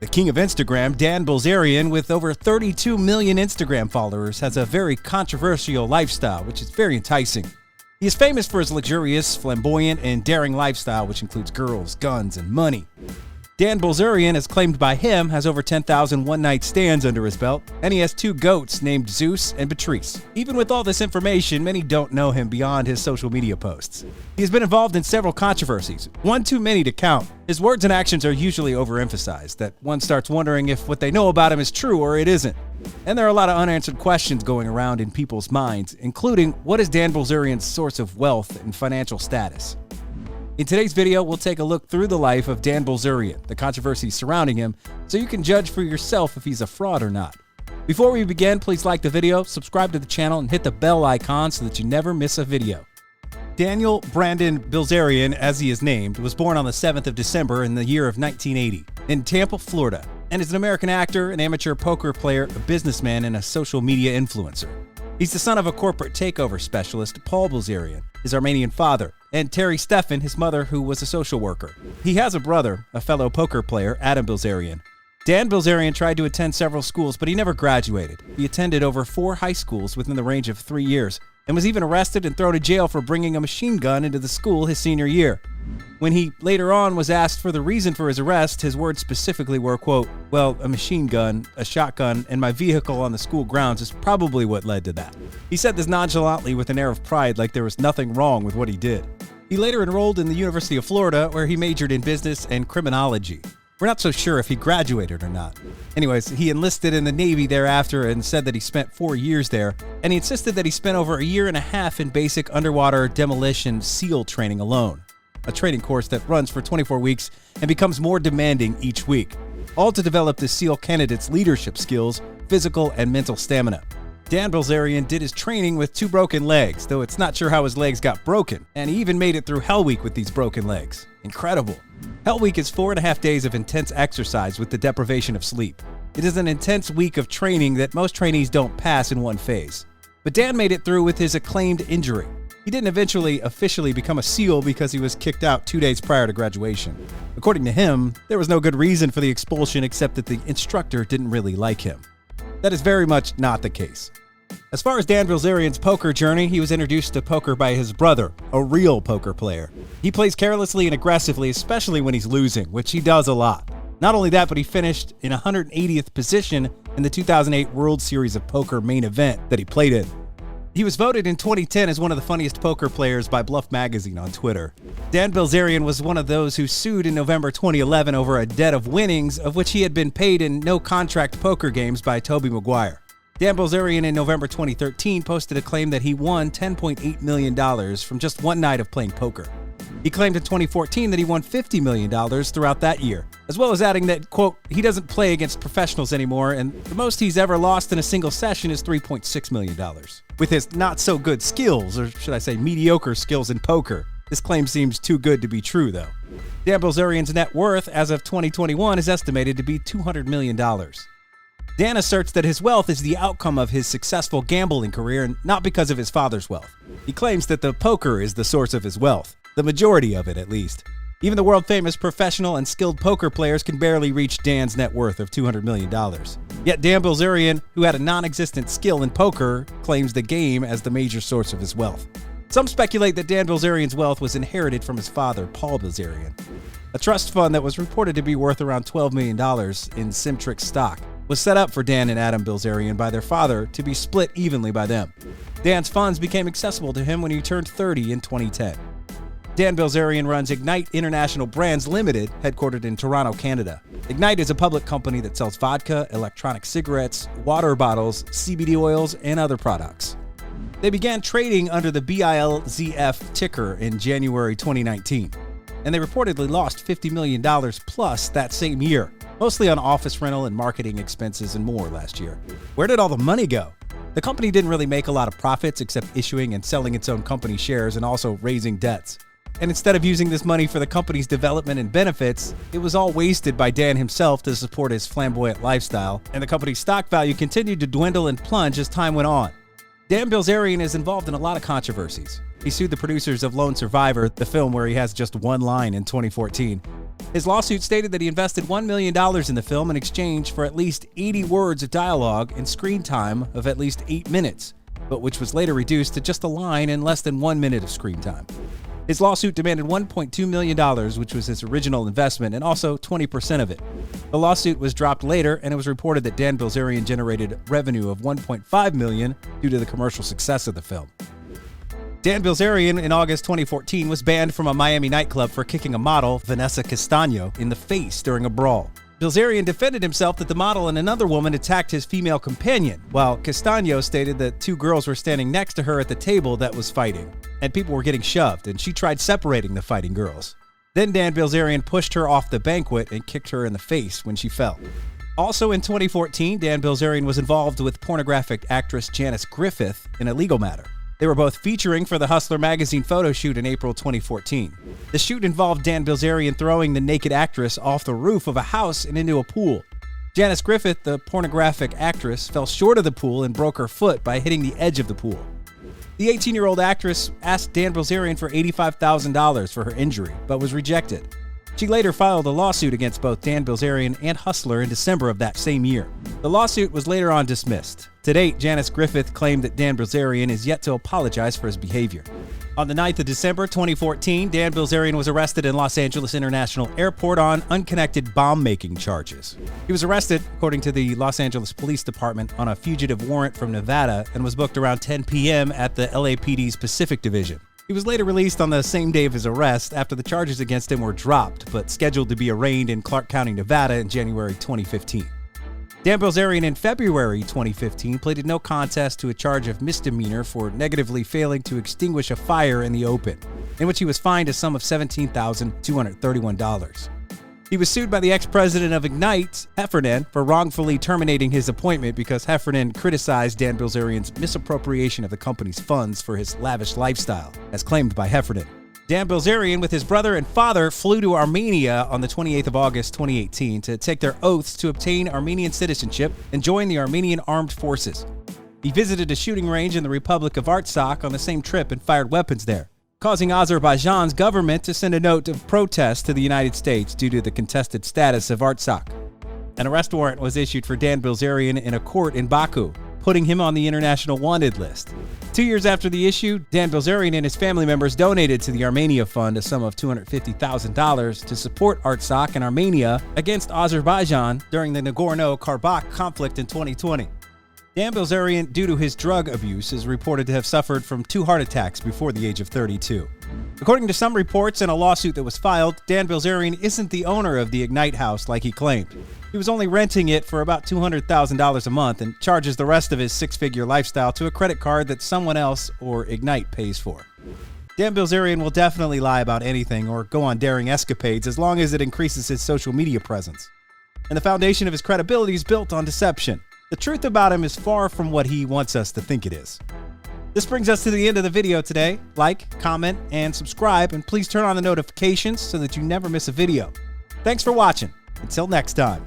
The king of Instagram, Dan Bilzerian, with over 32 million Instagram followers, has a very controversial lifestyle, which is very enticing. He is famous for his luxurious, flamboyant, and daring lifestyle, which includes girls, guns, and money. Dan Bilzerian, as claimed by him, has over 10,000 one-night stands under his belt, and he has 2 goats named Zeus and Patrice. Even with all this information, many don't know him beyond his social media posts. He has been involved in several controversies, one too many to count. His words and actions are usually overemphasized, that one starts wondering if what they know about him is true or it isn't. And there are a lot of unanswered questions going around in people's minds, including what is Dan Bilzerian's source of wealth and financial status? In today's video, we'll take a look through the life of Dan Bilzerian, the controversies surrounding him, so you can judge for yourself if he's a fraud or not. Before we begin, please like the video, subscribe to the channel, and hit the bell icon so that you never miss a video. Daniel Brandon Bilzerian, as he is named, was born on the 7th of December in the year of 1980 in Tampa, Florida, and is an American actor, an amateur poker player, a businessman, and a social media influencer. He's the son of a corporate takeover specialist, Paul Balzirian, his Armenian father, and Terry Stephan, his mother, who was a social worker. He has a brother, a fellow poker player, Adam Bilzerian. Dan Bilzerian tried to attend several schools, but he never graduated. He attended over 4 high schools within the range of 3 years, and was even arrested and thrown to jail for bringing a machine gun into the school his senior year. When he later on was asked for the reason for his arrest, his words specifically were, quote, "Well, a machine gun, a shotgun, and my vehicle on the school grounds is probably what led to that." He said this nonchalantly with an air of pride, like there was nothing wrong with what he did. He later enrolled in the University of Florida, where he majored in business and criminology. We're not so sure if he graduated or not. Anyways, he enlisted in the Navy thereafter and said that he spent 4 years there, and he insisted that he spent over a year and a half in basic underwater demolition SEAL training alone, a training course that runs for 24 weeks and becomes more demanding each week, all to develop the SEAL candidate's leadership skills, physical and mental stamina. Dan Bilzerian did his training with 2 broken legs, though it's not sure how his legs got broken, and he even made it through Hell Week with these broken legs. Incredible. Hell Week is 4.5 days of intense exercise with the deprivation of sleep. It is an intense week of training that most trainees don't pass in one phase. But Dan made it through with his acclaimed injury. He didn't eventually officially become a SEAL because he was kicked out 2 days prior to graduation. According to him, there was no good reason for the expulsion except that the instructor didn't really like him. That is very much not the case. As far as Dan Bilzerian's poker journey, he was introduced to poker by his brother, a real poker player. He plays carelessly and aggressively, especially when he's losing, which he does a lot. Not only that, but he finished in 180th position in the 2008 World Series of Poker main event that he played in. He was voted in 2010 as one of the funniest poker players by Bluff Magazine on Twitter. Dan Bilzerian was one of those who sued in November 2011 over a debt of winnings of which he had been paid in no-contract poker games by Toby Maguire. Dan Bilzerian in November 2013 posted a claim that he won $10.8 million from just one night of playing poker. He claimed in 2014 that he won $50 million throughout that year, as well as adding that, quote, he doesn't play against professionals anymore, and the most he's ever lost in a single session is $3.6 million. With his not-so-good skills, or should I say mediocre skills in poker, this claim seems too good to be true, though. Dan Bilzerian's net worth as of 2021 is estimated to be $200 million. Dan asserts that his wealth is the outcome of his successful gambling career and not because of his father's wealth. He claims that the poker is the source of his wealth, the majority of it at least. Even the world-famous professional and skilled poker players can barely reach Dan's net worth of $200 million. Yet Dan Bilzerian, who had a non-existent skill in poker, claims the game as the major source of his wealth. Some speculate that Dan Bilzerian's wealth was inherited from his father, Paul Balzirian. A trust fund that was reported to be worth around $12 million in Simtrix stock was set up for Dan and Adam Bilzerian by their father to be split evenly by them. Dan's funds became accessible to him when he turned 30 in 2010. Dan Bilzerian runs Ignite International Brands Limited, headquartered in Toronto, Canada. Ignite is a public company that sells vodka, electronic cigarettes, water bottles, CBD oils, and other products. They began trading under the BILZF ticker in January 2019, and they reportedly lost $50 million plus that same year, mostly on office rental and marketing expenses and more last year. Where did all the money go? The company didn't really make a lot of profits except issuing and selling its own company shares and also raising debts. And instead of using this money for the company's development and benefits, it was all wasted by Dan himself to support his flamboyant lifestyle, and the company's stock value continued to dwindle and plunge as time went on. Dan Bilzerian is involved in a lot of controversies. He sued the producers of Lone Survivor, the film where he has just one line in 2014. His lawsuit stated that he invested $1 million in the film in exchange for at least 80 words of dialogue and screen time of at least 8 minutes, but which was later reduced to just a line and less than 1 minute of screen time. His lawsuit demanded $1.2 million, which was his original investment, and also 20% of it. The lawsuit was dropped later, and it was reported that Dan Bilzerian generated revenue of $1.5 million due to the commercial success of the film. Dan Bilzerian, in August 2014, was banned from a Miami nightclub for kicking a model, Vanessa Castaño, in the face during a brawl. Bilzerian defended himself that the model and another woman attacked his female companion, while Castaño stated that 2 girls were standing next to her at the table that was fighting, and people were getting shoved, and she tried separating the fighting girls. Then Dan Bilzerian pushed her off the banquet and kicked her in the face when she fell. Also in 2014, Dan Bilzerian was involved with pornographic actress Janice Griffith in a legal matter. They were both featuring for the Hustler magazine photo shoot in April 2014. The shoot involved Dan Bilzerian throwing the naked actress off the roof of a house and into a pool. Janice Griffith, the pornographic actress, fell short of the pool and broke her foot by hitting the edge of the pool. The 18-year-old actress asked Dan Bilzerian for $85,000 for her injury, but was rejected. She later filed a lawsuit against both Dan Bilzerian and Hustler in December of that same year. The lawsuit was later on dismissed. To date, Janice Griffith claimed that Dan Bilzerian is yet to apologize for his behavior. On the 9th of December 2014, Dan Bilzerian was arrested in Los Angeles International Airport on unconnected bomb-making charges. He was arrested, according to the Los Angeles Police Department, on a fugitive warrant from Nevada and was booked around 10 p.m. at the LAPD's Pacific Division. He was later released on the same day of his arrest after the charges against him were dropped, but scheduled to be arraigned in Clark County, Nevada in January 2015. Dan Bilzerian in February 2015 pleaded no contest to a charge of misdemeanor for negatively failing to extinguish a fire in the open, in which he was fined a sum of $17,231. He was sued by the ex-president of Ignite, Heffernan, for wrongfully terminating his appointment because Heffernan criticized Dan Bilzerian's misappropriation of the company's funds for his lavish lifestyle, as claimed by Heffernan. Dan Bilzerian, with his brother and father, flew to Armenia on the 28th of August 2018 to take their oaths to obtain Armenian citizenship and join the Armenian Armed Forces. He visited a shooting range in the Republic of Artsakh on the same trip and fired weapons there, causing Azerbaijan's government to send a note of protest to the United States due to the contested status of Artsakh. An arrest warrant was issued for Dan Bilzerian in a court in Baku, putting him on the international wanted list. 2 years after the issue, Dan Bilzerian and his family members donated to the Armenia Fund a sum of $250,000 to support Artsakh and Armenia against Azerbaijan during the Nagorno-Karabakh conflict in 2020. Dan Bilzerian, due to his drug abuse, is reported to have suffered from 2 heart attacks before the age of 32. According to some reports and a lawsuit that was filed, Dan Bilzerian isn't the owner of the Ignite house like he claimed. He was only renting it for about $200,000 a month and charges the rest of his 6-figure lifestyle to a credit card that someone else or Ignite pays for. Dan Bilzerian will definitely lie about anything or go on daring escapades as long as it increases his social media presence. And the foundation of his credibility is built on deception. The truth about him is far from what he wants us to think it is. This brings us to the end of the video today. Like, comment, and subscribe, and please turn on the notifications so that you never miss a video. Thanks for watching. Until next time.